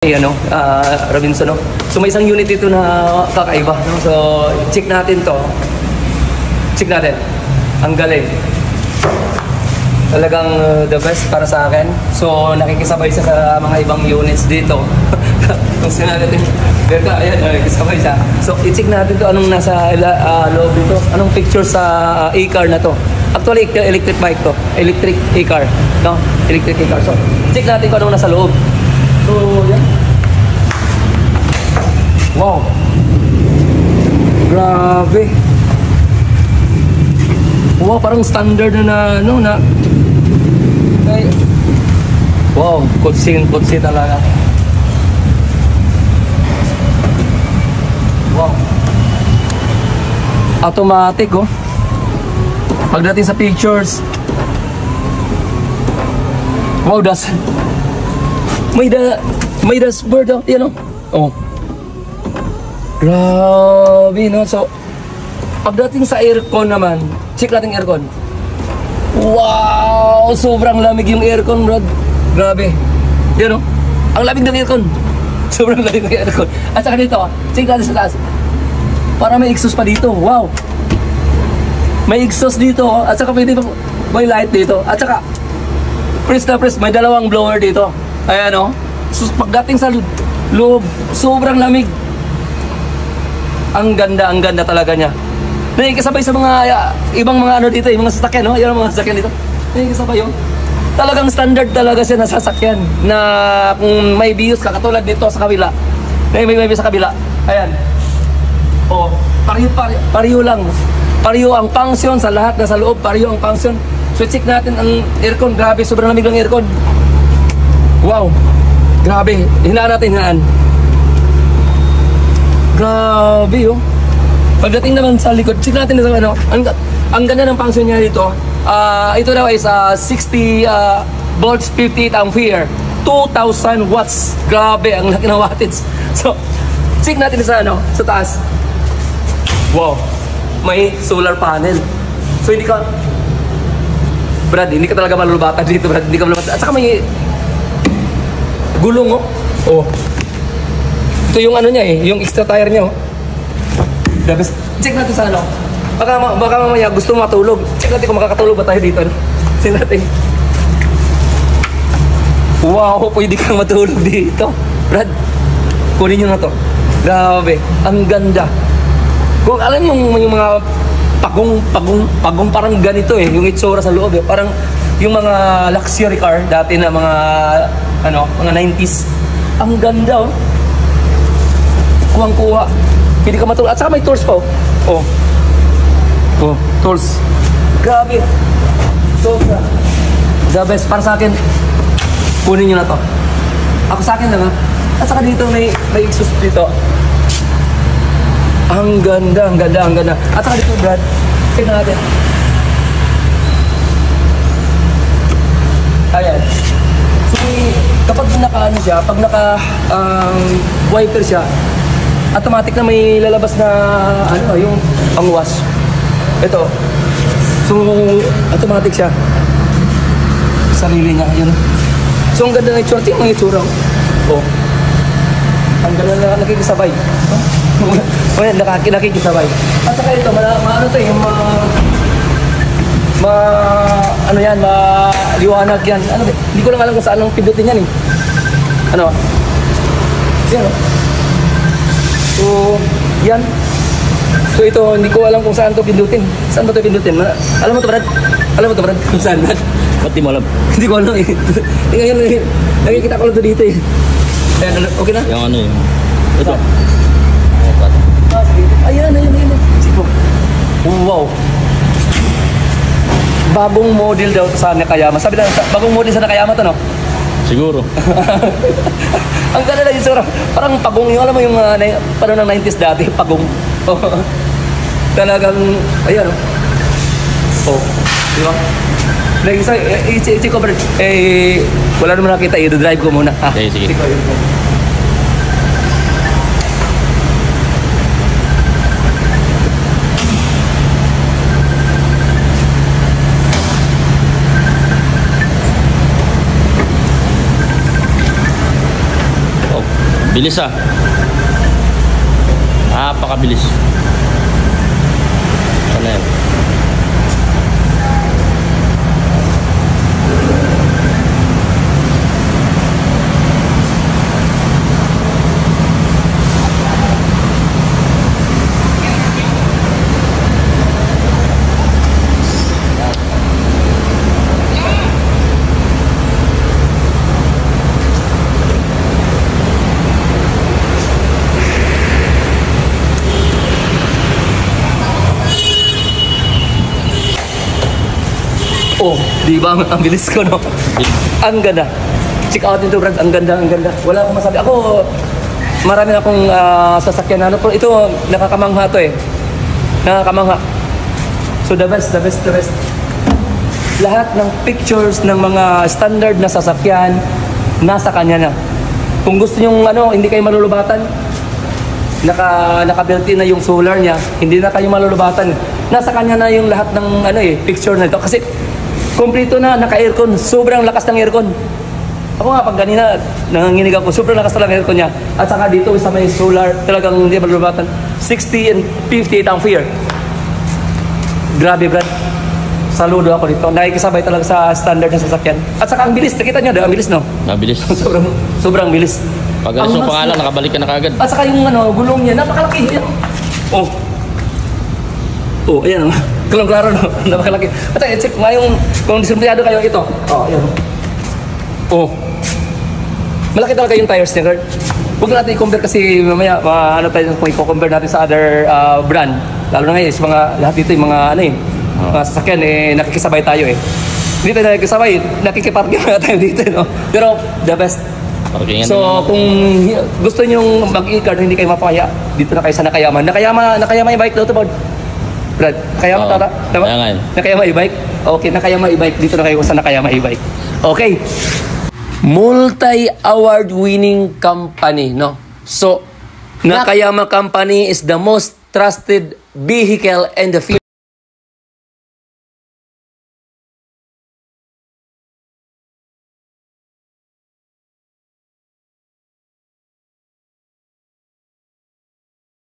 Robinson, no? So may isang unit dito na kakaiba, no? So check natin to. Check natin. Ang galing. Talagang the best para sa akin. So nakikisabay siya sa mga ibang units dito. Kung sinabi natin, Berka, ayan, nakikisabay siya. So i-check natin to anong nasa loob dito. Anong picture sa e-car na to. Actually, electric bike to. Electric e-car, no? Electric e-car. So check natin kung anong nasa loob. So, yan. Wow. Grabe. Wow, parang standard na ano na. Ay. Wow, kutsi talaga. Wow. Automatic, oh. Pagdating sa pictures. Wow, may dashboard, oh. Yan, oh. Oh. Grabe, no? So, pagdating sa aircon naman, check natin aircon. Wow! Sobrang lamig yung aircon, bro. Grabe. Yan, no? Ang lamig ng aircon. Sobrang lamig ng aircon. At saka dito, check natin sa taas. Para may exhaust pa dito. Wow! May exhaust dito, oh. At saka pwede pa may light dito. At saka, press na press, may dalawang blower dito. Ayan, oh. So, pagdating sa loob, sobrang lamig. Ang ganda talaga niya. Nakikisabay sa mga ibang mga ano dito, yung mga sasakyan, no? Yung mga sasakyan dito. Nakikisabay yun. Talagang standard talaga siya na sasakyan na kung may bios ka, katulad dito sa kabila. May sa kabila. Ayan. Oh, pariyo lang. Pariyo ang function sa lahat na sa loob, pariyo ang function. So check natin ang aircon. Grabe, sobrang lamig ng aircon. Wow. Grabe. Hinaan natin. Grabe, oh. Pagdating naman sa likod, check natin sa ano. Ang ganda ng function niya dito. Ito daw is 60 volts, 58 ampere, 2,000 watts. Grabe, ang laki ng wattage. So, check natin sa ano, sa taas. Wow. May solar panel. So, Brad, hindi ka talaga malulubatan dito, Brad. Hindi ka malulubatan. At saka may gulong, oh. Oh. Ito yung ano niya, yung extra tire niya, oh. Check natin sa ano. Baka mamaya gusto matulog. Check natin kung makakatulog ba tayo dito. Check natin. Wow, pwede kang matulog dito. Brad, kunin nyo na to. Grabe, ang ganda. Kung alam yung mga pagong parang ganito, yung itsura sa loob, parang yung mga luxury car dati na mga 90s. Ang ganda, oh. Kuwang-kuha. Hindi ka matulog. At saka may tools pa, oh. Oh, tools. Grabe. So, the best. Para sa akin, kunin nyo na to. Ako sa akin lang, ha. At saka dito may exhaust dito. Ang ganda. At saka dito, Brad, tingnan natin. Ayan. So, kapag naka-ano siya, pag naka-wiper siya, automatic na may lalabas na yung pang-wash. Ito. So, automatic siya. Sarili niya, yun. So, ang ganda ng itsura. Tingnan yung itsura. Oh. Ang ganda na nakikisabay. Oh, yan, nakikisabay. At saka ito, yung liwanag yan. Hindi ko lang alam kung saan ang pindutin yan, eh. Yan, oh. So, yan. So, ito, hindi ko alam kung saan to pindutin. Saan ba to pindutin? Alam mo to, Brad? Kung saan, Brad? Ba't di mo alam? Hindi ko alam, eh. Ngayon, nakikita ko lang to dito, eh. Ayan, okay na? Yung ano yun. Ito. Ayan. Sige. Wow. Bagong model daw sa Nakayama. Sabi na, bagong model sa Nakayama to, no? Siguro. Ang ganda na itsura. Parang pagong yung, alam mo yung parang ng 90s dati, pagong. Talagang, ayan, oh. Oh, di ba? I-check ko, wala naman nakita, i-drive ko muna. Sige. Bilis ah. Napakabilis. Ano yan? Oh, di ba? Ang bilis ko, no? Ang ganda. Check out nito, Brad. Ang ganda, ang ganda. Wala akong masabi. Ako, marami na akong sasakyan na ano. Pero ito, nakakamangha to eh. Nakakamangha. So the best, the best, the best. Lahat ng pictures ng mga standard na sasakyan, nasa kanya na. Kung gusto nyong ano, hindi kayo malulubatan, naka-built-in na yung solar niya, hindi na kayo malulubatan. Nasa kanya na yung lahat ng ano eh, picture na ito. Kasi kompleto na, naka-aircon. Sobrang lakas ng aircon. Ako nga, pag ganina, nanganginig ako, sobrang lakas talaga aircon niya. At saka dito, sa may solar, talagang hindi malulubatan. 60 and 58 ampere. Grabe, Brad. Saludo ako dito. Nakikisabay talaga sa standard na sasakyan. At saka ang bilis. Nakita niyo, ang bilis, no? Mabilis. sobrang bilis. Pag alis mo pangalan, nakabalik ka na kagad. At saka yung ano, gulong niya, napakalaki. Ayan. Oh. Oh, ayan. Klaro, no? Napakalaki. At saka, check nga yung, kung disempleado kayo, ito. Oh, ayan. Oh. Malaki talaga yung tires niya, Gert. Huwag natin i-compare kasi mamaya, ano tayo, kung i-compare natin sa other brand. Lalo na ngayon, mga, lahat dito yung mga, ano eh, mga sasakyan, eh, nakikisabay tayo eh. Hindi tayo nakikisabay, nakikiparking na tayo dito, no? Pero, the best. So, kung gusto nyong mag-e-card, hindi kayo mapakaya, dito na kayo sa Nakayama. Nakayama yung bike daw ito, Brad. Nakayama tata? Tama? Nakayama e-bike? Okay, Nakayama e-bike. Dito na kayo sa Nakayama e-bike. Okay. Multi-award winning company, no? So, Nakayama company is the most trusted vehicle in the field.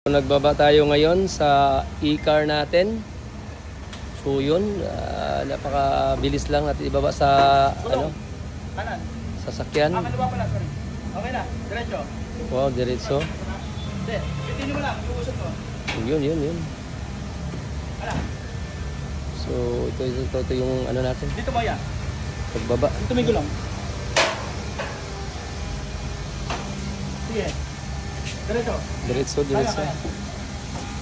Nagbaba tayo ngayon sa e-car natin. So yun, napakabilis lang natin ibaba sa ano, kanan, sasakyan. kaliwa pala, sorry. Okay na, diretso. Wow, diretso. Hindi, bitin mo lang, iusot mo. Yun. So ito yung ano natin, Dito mo yan, pagbaba. dito may gulong. Sige, diretso. Diretso. Kaya.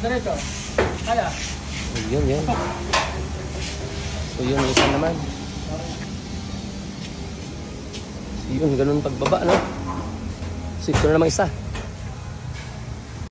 Diretso, kaya. Yun. So yun, isa naman. So yun, ganun pagbaba, no? So ito na naman isa.